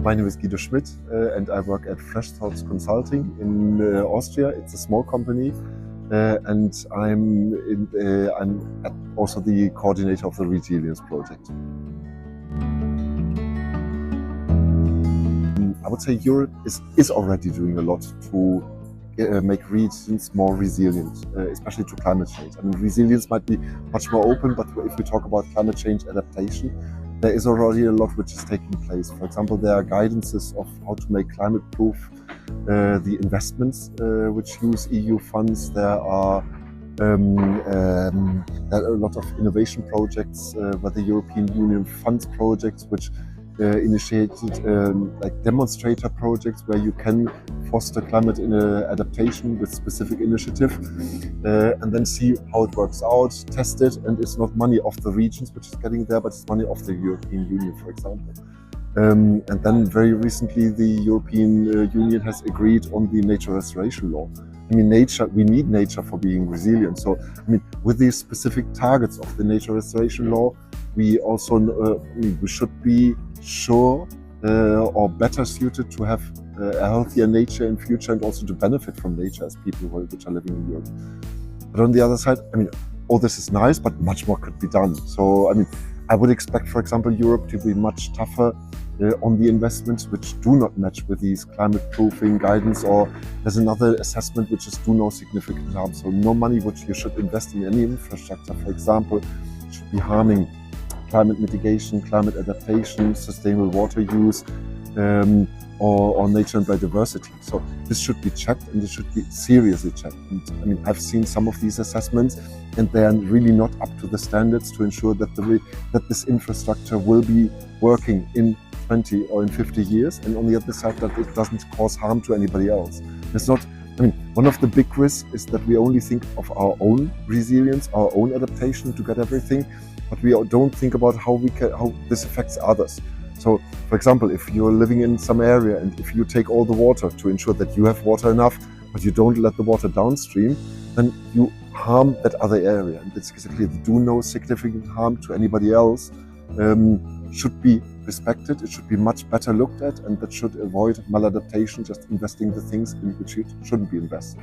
My name is Guido Schmidt and I work at Fresh Thoughts Consulting in Austria. It's a small company and I'm also the coordinator of the Resilience project. I would say Europe is already doing a lot to make regions more resilient, especially to climate change. I mean, resilience might be much more open, but if we talk about climate change adaptation, there is already a lot which is taking place. For example, there are guidances of how to make climate-proof the investments which use EU funds. There are a lot of innovation projects where the European Union funds projects which initiated like demonstrator projects where you can foster climate adaptation with specific initiative and then see how it works out, test it, and it's not money of the regions which is getting there, but it's money of the European Union, for example. And then very recently the European Union has agreed on the nature restoration law. I mean, we need nature for being resilient. So, I mean, with these specific targets of the nature restoration law, we also we should be sure or better suited to have a healthier nature in future and also to benefit from nature as people which are living in Europe. But on the other side, I mean, all this is nice, but much more could be done. So, I mean, I would expect, for example, Europe to be much tougher on the investments which do not match with these climate proofing guidance, or there's another assessment which is do no significant harm. So no money which you should invest in any infrastructure, for example, should be harming climate mitigation, climate adaptation, sustainable water use, or nature and biodiversity. So this should be checked, and this should be seriously checked. And I mean, I've seen some of these assessments, and they are really not up to the standards to ensure that this infrastructure will be working in 20 or in 50 years, and on the other side that it doesn't cause harm to anybody else. It's not. I mean, one of the big risks is that we only think of our own resilience, our own adaptation to get everything, but we don't think about how this affects others. So, for example, if you're living in some area and if you take all the water to ensure that you have water enough, but you don't let the water downstream, then you harm that other area. And it's basically the do no significant harm to anybody else should be respected. It should be much better looked at, and that should avoid maladaptation, just investing the things in which it shouldn't be invested.